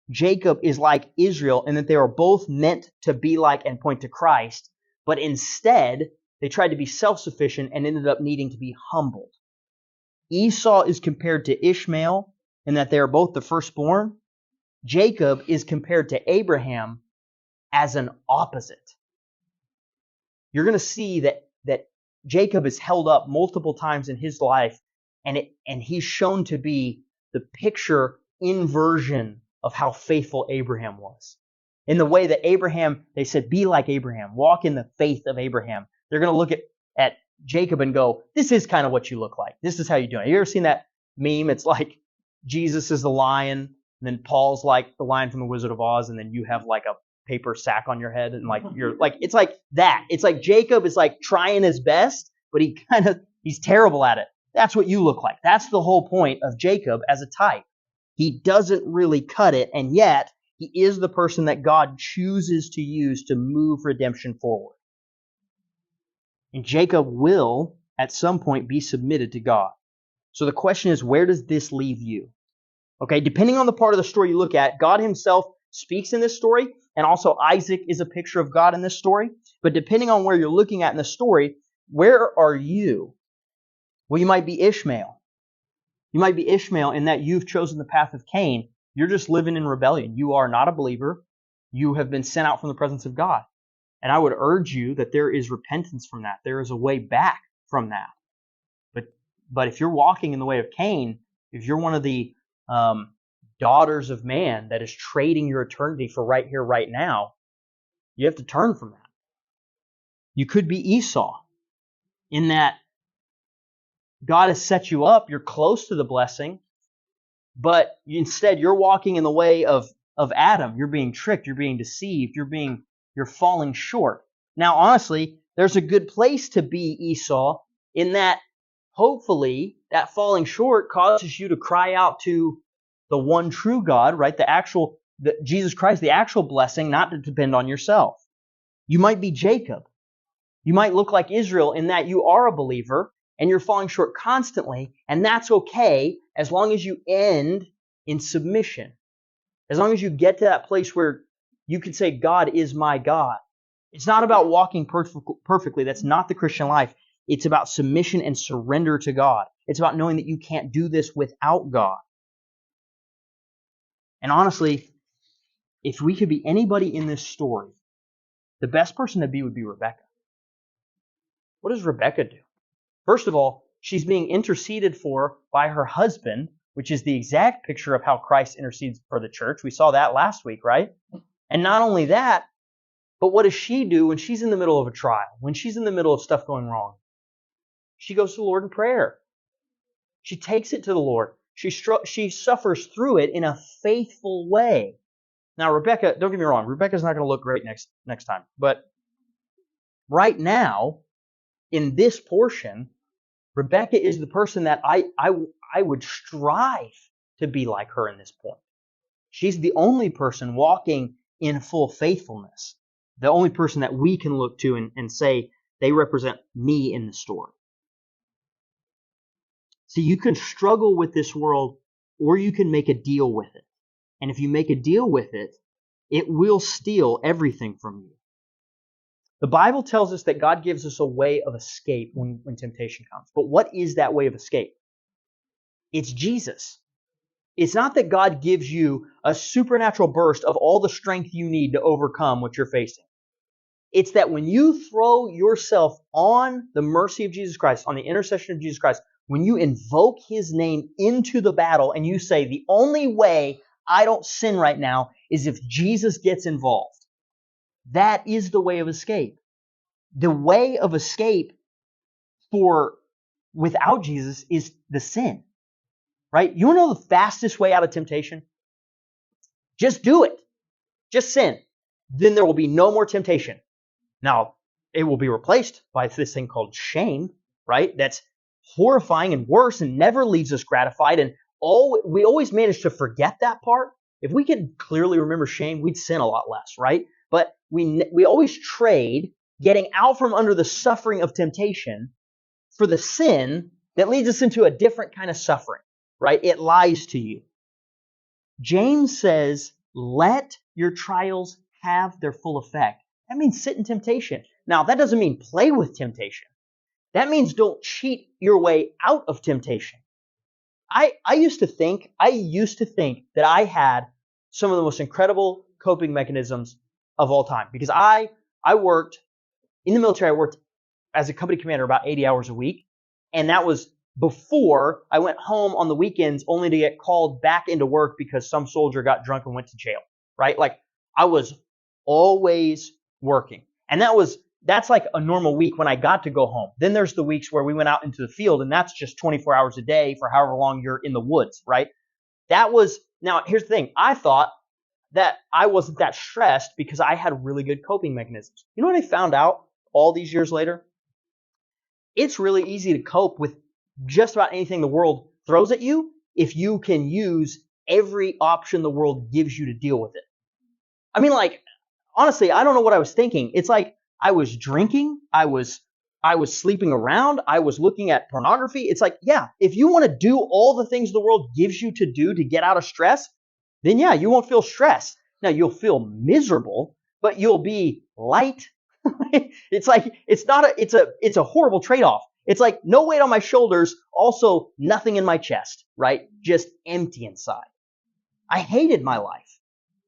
[SPEAKER 1] Jacob is like Israel in that they were both meant to be like and point to Christ, but instead they tried to be self-sufficient and ended up needing to be humbled. Esau is compared to Ishmael in that they are both the firstborn. Jacob is compared to Abraham as an opposite. You're going to see that Jacob is held up multiple times in his life, and he's shown to be the picture inversion of how faithful Abraham was. In the way that Abraham, they said, be like Abraham, walk in the faith of Abraham. They're going to look at Jacob and go, this is kind of what you look like. This is how you're doing. You ever seen that meme? It's like Jesus is the lion, and then Paul's like the lion from the Wizard of Oz, and then you have like a paper sack on your head, and like you're like, it's like that. It's like Jacob is like trying his best, but he's terrible at it. That's what you look like. That's the whole point of Jacob as a type. He doesn't really cut it, and yet he is the person that God chooses to use to move redemption forward. And Jacob will, at some point, be submitted to God. So the question is, where does this leave you? Okay, depending on the part of the story you look at, God himself speaks in this story, and also Isaac is a picture of God in this story. But depending on where you're looking at in the story, where are you? Well, you might be Ishmael. You might be Ishmael in that you've chosen the path of Cain. You're just living in rebellion. You are not a believer. You have been sent out from the presence of God. And I would urge you that there is repentance from that. There is a way back from that. But if you're walking in the way of Cain, if you're one of the daughters of man that is trading your eternity for right here, right now, you have to turn from that. You could be Esau in that God has set you up, you're close to the blessing, But instead, you're walking in the way of Adam. You're being tricked. You're being deceived. You're falling short. Now, honestly, there's a good place to be Esau in that hopefully that falling short causes you to cry out to the one true God, right? Jesus Christ, the actual blessing, not to depend on yourself. You might be Jacob. You might look like Israel in that you are a believer and you're falling short constantly, and that's okay as long as you end in submission. As long as you get to that place where you can say, God is my God. It's not about walking perfectly. That's not the Christian life. It's about submission and surrender to God. It's about knowing that you can't do this without God. And honestly, if we could be anybody in this story, the best person to be would be Rebecca. What does Rebecca do? First of all, she's being interceded for by her husband, which is the exact picture of how Christ intercedes for the church. We saw that last week, right? And not only that, but what does she do when she's in the middle of a trial, when she's in the middle of stuff going wrong? She goes to the Lord in prayer. She takes it to the Lord. She suffers through it in a faithful way. Now, Rebecca, don't get me wrong, Rebecca's not going to look great next time. But right now, in this portion, Rebecca is the person that I would strive to be like her in this point. She's the only person walking in full faithfulness. The only person that we can look to and say they represent me in the story. See, you can struggle with this world or you can make a deal with it. And if you make a deal with it, it will steal everything from you. The Bible tells us that God gives us a way of escape when temptation comes. But what is that way of escape? It's Jesus. It's not that God gives you a supernatural burst of all the strength you need to overcome what you're facing. It's that when you throw yourself on the mercy of Jesus Christ, on the intercession of Jesus Christ, when you invoke His name into the battle and you say, the only way I don't sin right now is if Jesus gets involved. That is the way of escape. The way of escape without Jesus is the sin. Right? You want to know the fastest way out of temptation? Just do it. Just sin. Then there will be no more temptation. Now, it will be replaced by this thing called shame, right? That's horrifying and worse and never leaves us gratified. And we always manage to forget that part. If we could clearly remember shame, we'd sin a lot less, right? But we always trade getting out from under the suffering of temptation for the sin that leads us into a different kind of suffering, right? It lies to you. James says, let your trials have their full effect. That means sit in temptation. Now, that doesn't mean play with temptation. That means don't cheat your way out of temptation. I used to think that I had some of the most incredible coping mechanisms of all time because I worked in the military. I worked as a company commander about 80 hours a week, and that was before I went home on the weekends only to get called back into work because some soldier got drunk and went to jail, right? Like I was always working. And that's like a normal week when I got to go home. Then there's the weeks where we went out into the field and that's just 24 hours a day for however long you're in the woods, right? Now here's the thing. I thought that I wasn't that stressed because I had really good coping mechanisms. You know what I found out all these years later? It's really easy to cope with just about anything the world throws at you if you can use every option the world gives you to deal with it. I mean, like, honestly, I don't know what I was thinking. It's like I was drinking, I was sleeping around, I was looking at pornography. It's like, yeah, if you want to do all the things the world gives you to do to get out of stress, then yeah, you won't feel stressed. Now, you'll feel miserable, but you'll be light. It's like, it's a horrible trade-off. It's like no weight on my shoulders, also nothing in my chest, right? Just empty inside. I hated my life,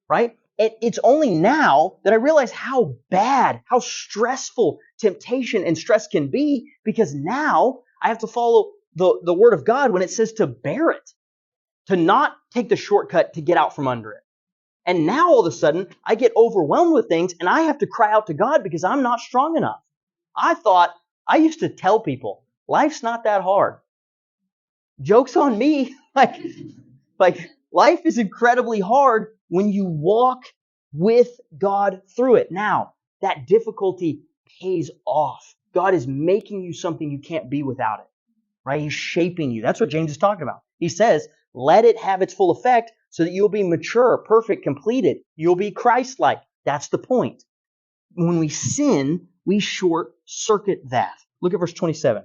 [SPEAKER 1] right? It's only now that I realize how bad, how stressful temptation and stress can be, because now I have to follow the Word of God when it says to bear it, to not take the shortcut to get out from under it. And now all of a sudden, I get overwhelmed with things and I have to cry out to God because I'm not strong enough. I used to tell people, life's not that hard. Joke's on me. Like Like, life is incredibly hard when you walk with God through it. Now, that difficulty pays off. God is making you something you can't be without it, right? He's shaping you. That's what James is talking about. He says, let it have its full effect so that you'll be mature, perfect, completed. You'll be Christ-like. That's the point. When we sin, we short circuit that. Look at verse 27.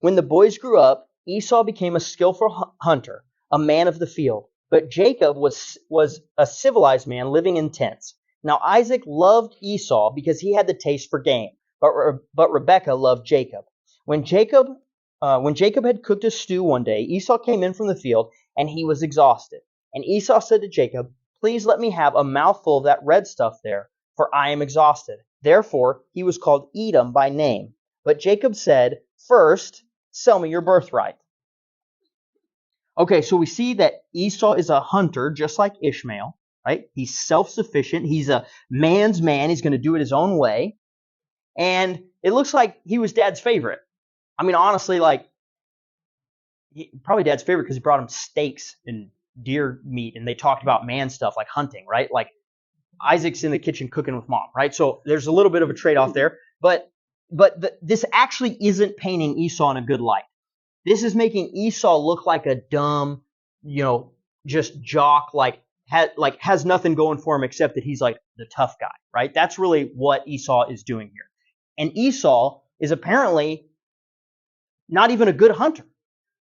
[SPEAKER 1] When the boys grew up, Esau became a skillful hunter, a man of the field. But Jacob was a civilized man living in tents. Now Isaac loved Esau because he had the taste for game, but Rebekah loved Jacob. When Jacob had cooked a stew one day, Esau came in from the field, and he was exhausted. And Esau said to Jacob, "Please let me have a mouthful of that red stuff there, for I am exhausted." Therefore he was called Edom by name. But Jacob said, "First, sell me your birthright." Okay, so we see that Esau is a hunter just like Ishmael, right? He's self-sufficient. He's a man's man. He's going to do it his own way. And it looks like he was Dad's favorite. I mean, honestly, like, probably Dad's favorite because he brought him steaks and deer meat, and they talked about man stuff like hunting, right? Like, Isaac's in the kitchen cooking with Mom, right? So there's a little bit of a trade-off there. But this actually isn't painting Esau in a good light. This is making Esau look like a dumb, just jock, has nothing going for him except that he's like the tough guy, right? That's really what Esau is doing here. And Esau is apparently not even a good hunter,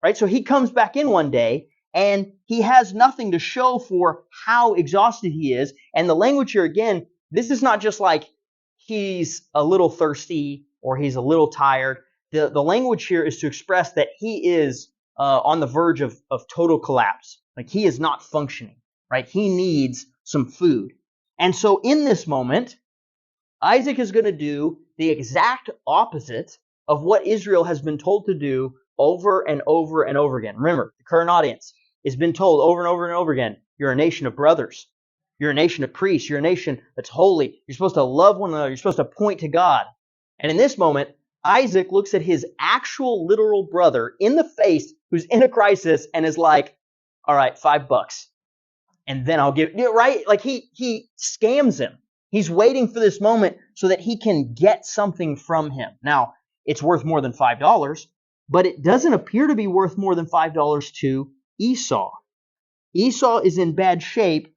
[SPEAKER 1] right? So he comes back in one day and he has nothing to show for how exhausted he is. And the language here, again, this is not just like he's a little thirsty or he's a little tired. The language here is to express that he is on the verge of total collapse. Like, he is not functioning, right? He needs some food. And so in this moment, Isaac is going to do the exact opposite of what Israel has been told to do over and over and over again. Remember, the current audience has been told over and over and over again, you're a nation of brothers. You're a nation of priests. You're a nation that's holy. You're supposed to love one another. You're supposed to point to God. And in this moment, Isaac looks at his actual literal brother in the face who's in a crisis and is like, all right, $5. And then I'll give, right? Like, he scams him. He's waiting for this moment so that he can get something from him. Now, it's worth more than $5, but it doesn't appear to be worth more than $5 to Esau. Esau is in bad shape,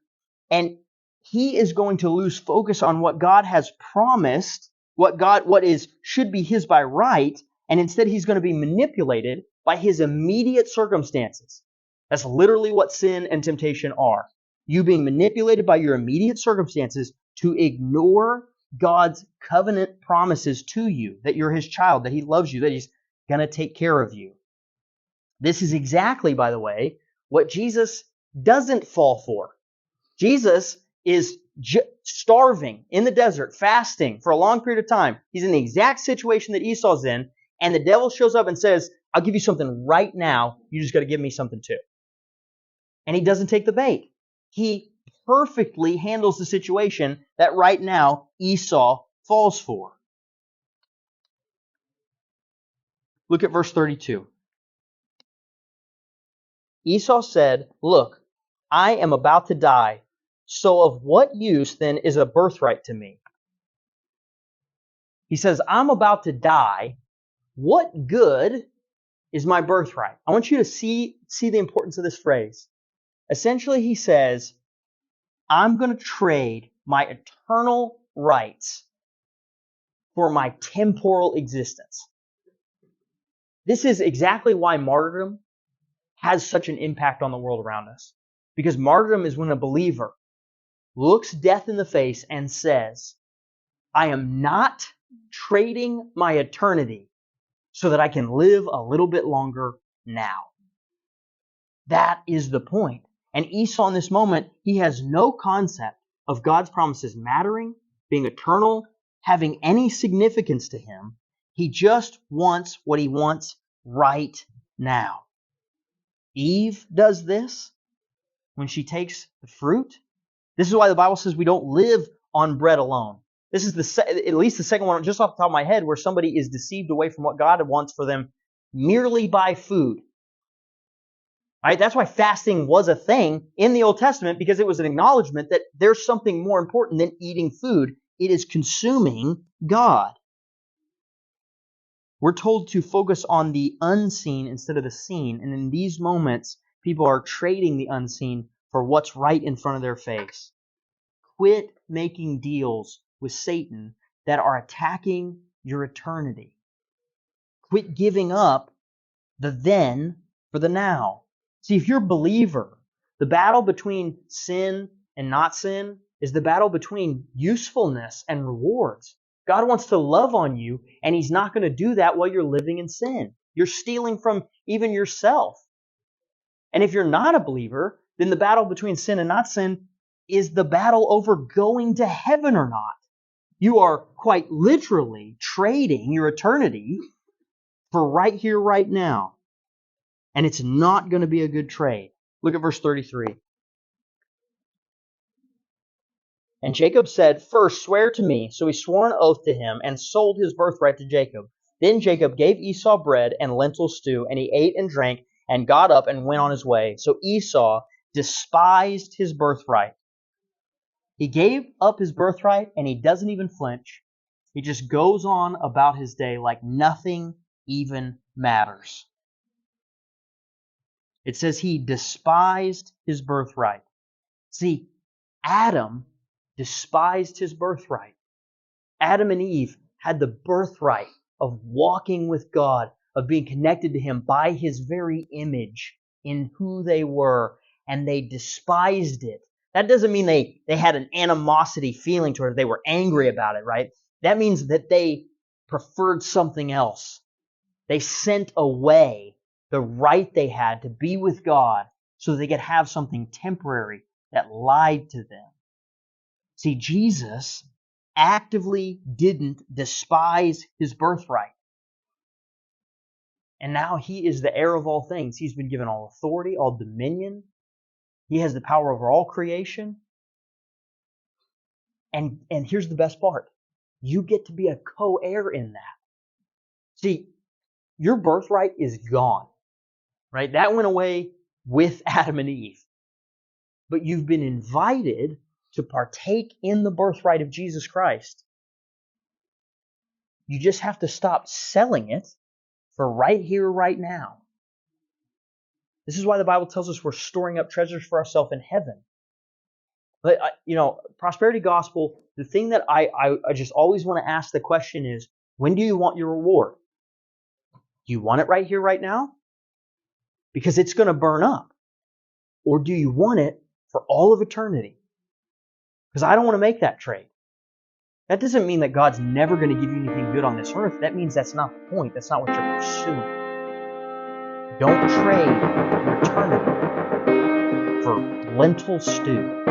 [SPEAKER 1] and he is going to lose focus on what God has promised, should be his by right, and instead he's going to be manipulated by his immediate circumstances. That's literally what sin and temptation are. You being manipulated by your immediate circumstances to ignore God's covenant promises to you, that you're his child, that he loves you, that he's going to take care of you. This is exactly, by the way, what Jesus doesn't fall for. Jesus is starving in the desert, fasting for a long period of time. He's in the exact situation that Esau's in, and the devil shows up and says, I'll give you something right now. You just got to give me something too. And he doesn't take the bait. He perfectly handles the situation that right now Esau falls for. Look at verse 32. Esau said, "Look, I am about to die. So of what use then is a birthright to me?" He says, I'm about to die. What good is my birthright? I want you to see the importance of this phrase. Essentially, he says, I'm going to trade my eternal rights for my temporal existence. This is exactly why martyrdom has such an impact on the world around us. Because martyrdom is when a believer looks death in the face and says, I am not trading my eternity so that I can live a little bit longer now. That is the point. And Esau in this moment, he has no concept of God's promises mattering, being eternal, having any significance to him. He just wants what he wants right now. Eve does this when she takes the fruit. This is why the Bible says we don't live on bread alone. This is at least the second one, just off the top of my head, where somebody is deceived away from what God wants for them merely by food. Right? That's why fasting was a thing in the Old Testament, because it was an acknowledgement that there's something more important than eating food. It is consuming God. We're told to focus on the unseen instead of the seen. And in these moments, people are trading the unseen for what's right in front of their face. Quit making deals with Satan that are attacking your eternity. Quit giving up the then for the now. See, if you're a believer, the battle between sin and not sin is the battle between usefulness and rewards. God wants to love on you, and He's not going to do that while you're living in sin. You're stealing from even yourself. And if you're not a believer, then the battle between sin and not sin is the battle over going to heaven or not. You are quite literally trading your eternity for right here, right now. And it's not going to be a good trade. Look at verse 33. And Jacob said, "First, swear to me." So he swore an oath to him and sold his birthright to Jacob. Then Jacob gave Esau bread and lentil stew, and he ate and drank and got up and went on his way. So Esau despised his birthright. He gave up his birthright, and he doesn't even flinch. He just goes on about his day like nothing even matters. It says he despised his birthright. See, Adam despised his birthright. Adam and Eve had the birthright of walking with God, of being connected to Him by His very image in who they were, and they despised it. That doesn't mean they had an animosity feeling toward it. They were angry about it, right? That means that they preferred something else. They sent away the right they had to be with God so they could have something temporary that lied to them. See, Jesus actively didn't despise his birthright. And now he is the heir of all things. He's been given all authority, all dominion. He has the power over all creation. And here's the best part. You get to be a co-heir in that. See, your birthright is gone, right? That went away with Adam and Eve. But you've been invited to partake in the birthright of Jesus Christ. You just have to stop selling it for right here, right now. This is why the Bible tells us we're storing up treasures for ourselves in heaven. But, prosperity gospel, the thing that I just always want to ask the question is, when do you want your reward? Do you want it right here, right now? Because it's going to burn up. Or do you want it for all of eternity? Because I don't want to make that trade. That doesn't mean that God's never going to give you anything good on this earth. That means that's not the point. That's not what you're pursuing. Don't trade your eternity for lentil stew,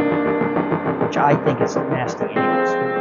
[SPEAKER 1] which I think is nasty anyways.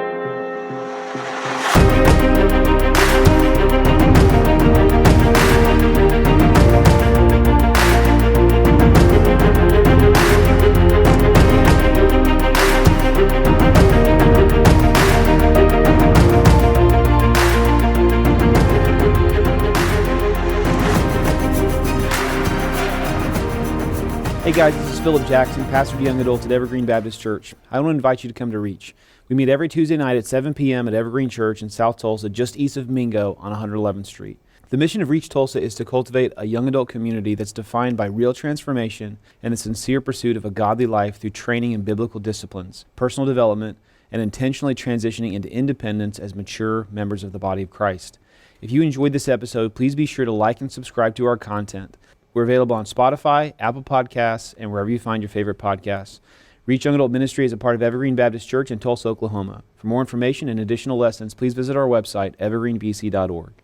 [SPEAKER 2] Hey guys, this is Philip Jackson, pastor to young adults at Evergreen Baptist Church. I want to invite you to come to Reach. We meet every Tuesday night at 7 p.m. at Evergreen Church in South Tulsa, just east of Mingo on 111th Street. The mission of Reach Tulsa is to cultivate a young adult community that's defined by real transformation and the sincere pursuit of a godly life through training in biblical disciplines, personal development, and intentionally transitioning into independence as mature members of the body of Christ. If you enjoyed this episode, please be sure to like and subscribe to our content. We're available on Spotify, Apple Podcasts, and wherever you find your favorite podcasts. Reach Young Adult Ministry is a part of Evergreen Baptist Church in Tulsa, Oklahoma. For more information and additional lessons, please visit our website, evergreenbc.org.